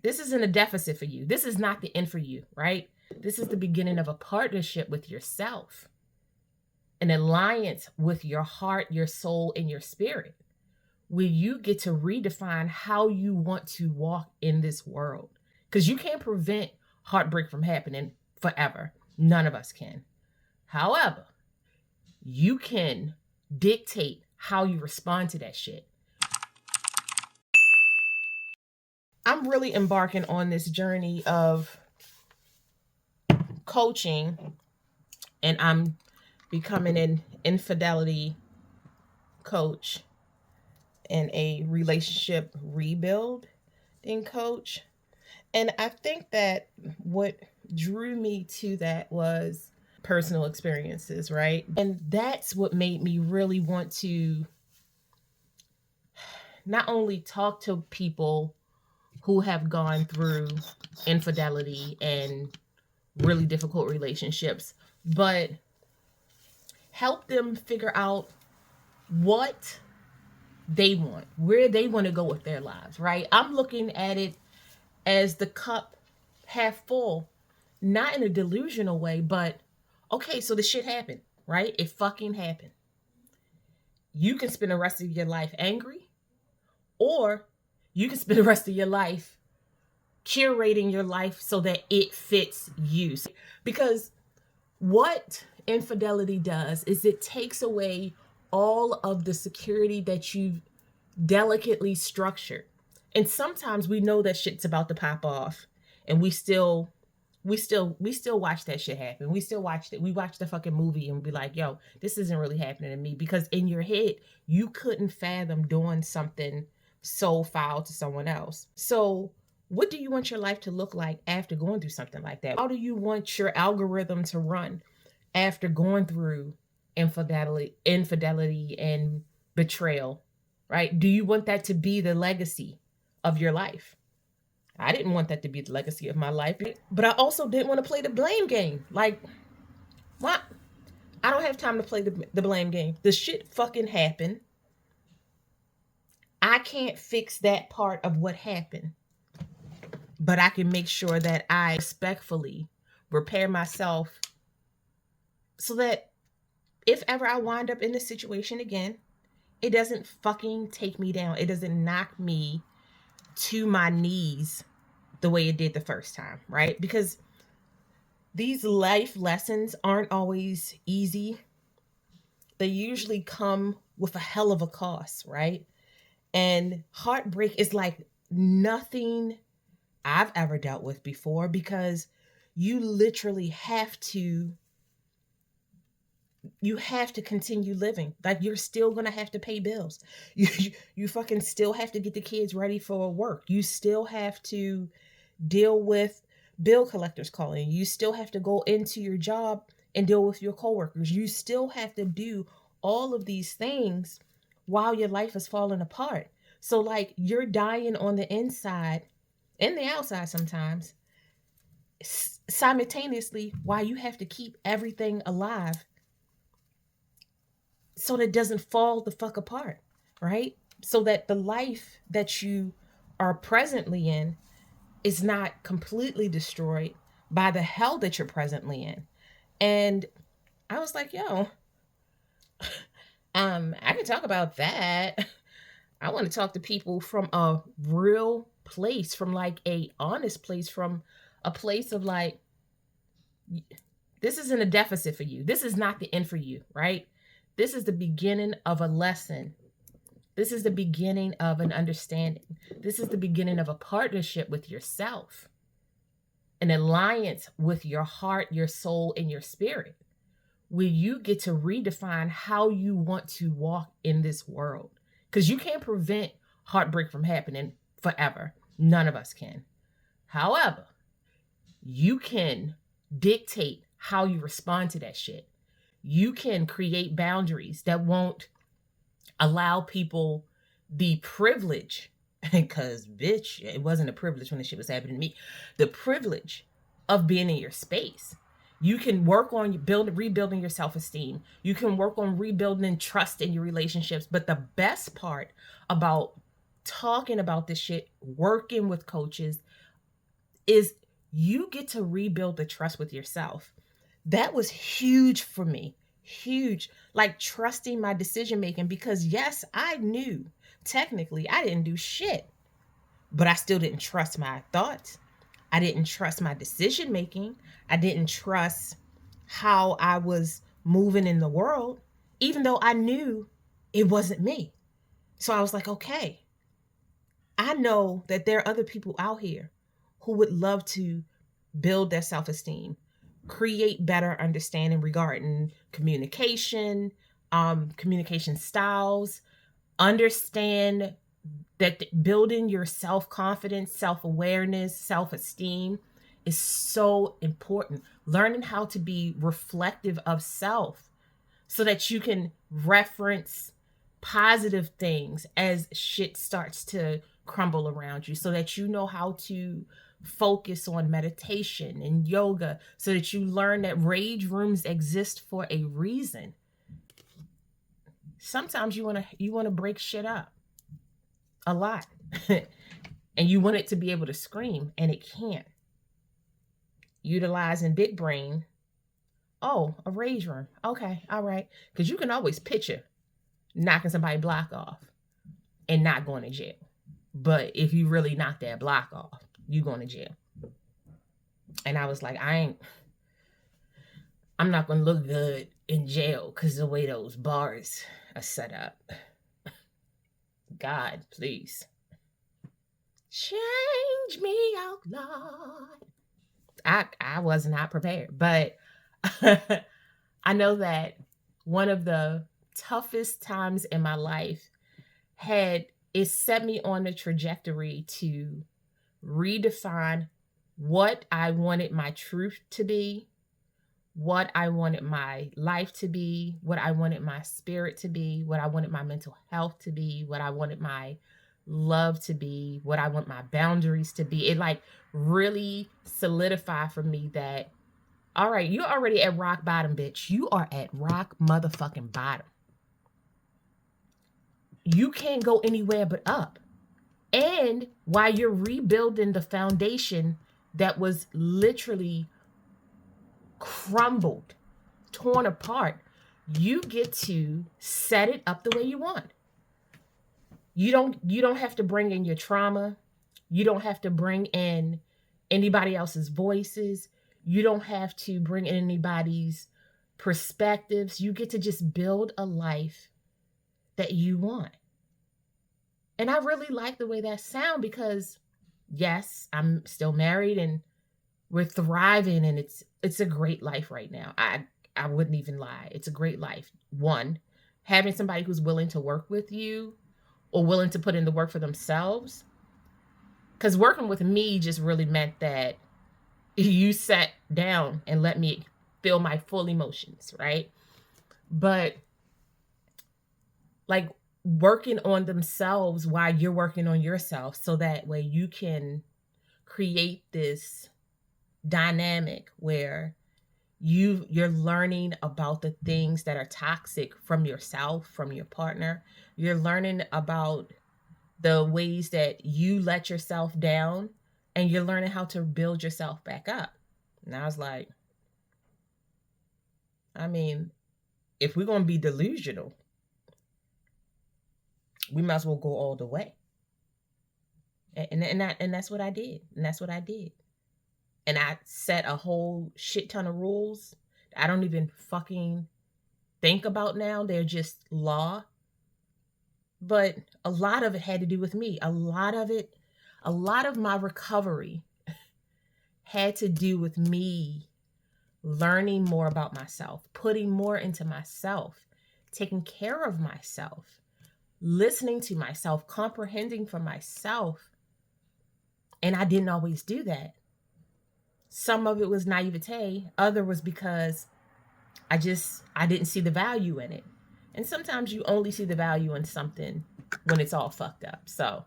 This isn't a deficit for you. This is not the end for you, right? This is the beginning of a partnership with yourself, an alliance with your heart, your soul, and your spirit, where you get to redefine how you want to walk in this world. Because you can't prevent heartbreak from happening forever. None of us can. However, you can dictate how you respond to that shit. I'm really embarking on this journey of coaching, and I'm becoming an infidelity coach and a relationship rebuilding coach. And I think that what drew me to that was personal experiences, right? And that's what made me really want to not only talk to people who have gone through infidelity and really difficult relationships, but help them figure out what they want, where they want to go with their lives, right? I'm looking at it as the cup half full, not in a delusional way, but okay, so the shit happened, right? It fucking happened. You can spend the rest of your life angry, or you can spend the rest of your life curating your life so that it fits you. Because what infidelity does is it takes away all of the security that you've delicately structured. And sometimes we know that shit's about to pop off, and we still watch that shit happen. We still watch it. We watch the fucking movie and be like, yo, this isn't really happening to me, because in your head you couldn't fathom doing something so foul to someone else. So what do you want your life to look like after going through something like that? How do you want your algorithm to run after going through infidelity and betrayal, right? Do you want that to be the legacy of your life? I didn't want that to be the legacy of my life, but I also didn't want to play the blame game. Like, what? I don't have time to play the blame game. The shit fucking happened. I can't fix that part of what happened, but I can make sure that I respectfully repair myself so that if ever I wind up in this situation again, it doesn't fucking take me down. It doesn't knock me to my knees the way it did the first time, right? Because these life lessons aren't always easy. They usually come with a hell of a cost, right? And heartbreak is like nothing I've ever dealt with before, because you literally have to continue living. Like, you're still gonna have to pay bills. You fucking still have to get the kids ready for work. You still have to deal with bill collectors calling. You still have to go into your job and deal with your coworkers. You still have to do all of these things while your life is falling apart. So like, you're dying on the inside and the outside sometimes, simultaneously, while you have to keep everything alive so that it doesn't fall the fuck apart, right? So that the life that you are presently in is not completely destroyed by the hell that you're presently in. And I was like, yo, I can talk about that. I want to talk to people from a real place, from like a honest place, from a place of like, this isn't a deficit for you. This is not the end for you, right? This is the beginning of a lesson. This is the beginning of an understanding. This is the beginning of a partnership with yourself, an alliance with your heart, your soul, and your spirit, where you get to redefine how you want to walk in this world. Because you can't prevent heartbreak from happening forever. None of us can. However, you can dictate how you respond to that shit. You can create boundaries that won't allow people the privilege, because bitch, it wasn't a privilege when the shit was happening to me, the privilege of being in your space. You can work on rebuilding your self-esteem. You can work on rebuilding trust in your relationships. But the best part about talking about this shit, working with coaches, is you get to rebuild the trust with yourself. That was huge for me. Huge. Like trusting my decision making, because yes, I knew technically I didn't do shit, but I still didn't trust my thoughts. I didn't trust my decision making. I didn't trust how I was moving in the world, even though I knew it wasn't me. So I was like, okay, I know that there are other people out here who would love to build their self esteem, create better understanding regarding communication, communication styles, understand that building your self confidence, self awareness, self esteem is so important. Learning how to be reflective of self so that you can reference positive things as shit starts to crumble around you, so that you know how to focus on meditation and yoga, so that you learn that rage rooms exist for a reason. Sometimes you want to break shit up a lot. And you want it to be able to scream and it can't. Utilizing big brain. Oh, a rage room. Okay, all right. Because you can always picture knocking somebody block off and not going to jail. But if you really knock that block off, you going to jail. And I was like, I'm not going to look good in jail because the way those bars are set up. God, please. Change me out, Lord. I was not prepared, but I know that one of the toughest times in my life it set me on the trajectory to redefine what I wanted my truth to be, what I wanted my life to be, what I wanted my spirit to be, what I wanted my mental health to be, what I wanted my love to be, what I want my boundaries to be. It like really solidified for me that, all right, you're already at rock bottom, bitch. You are at rock motherfucking bottom. You can't go anywhere but up. And while you're rebuilding the foundation that was literally crumbled, torn apart, you get to set it up the way you want. You don't have to bring in your trauma. You don't have to bring in anybody else's voices. You don't have to bring in anybody's perspectives. You get to just build a life that you want. And I really like the way that sound, because yes, I'm still married and we're thriving, and it's a great life right now. I wouldn't even lie. It's a great life. One, having somebody who's willing to work with you or willing to put in the work for themselves. Because working with me just really meant that you sat down and let me feel my full emotions, right? But like working on themselves while you're working on yourself, so that way you can create this dynamic where you're learning about the things that are toxic from yourself, from your partner. You're learning about the ways that you let yourself down, and you're learning how to build yourself back up. And I was like, I mean, if we're going to be delusional, we might as well go all the way. And that's what I did. And that's what I did. And I set a whole shit ton of rules I don't even fucking think about now. They're just law. But a lot of it had to do with me. A lot of my recovery had to do with me learning more about myself, putting more into myself, taking care of myself, listening to myself, comprehending for myself. And I didn't always do that. Some of it was naivete. Other was because I didn't see the value in it. And sometimes you only see the value in something when it's all fucked up. So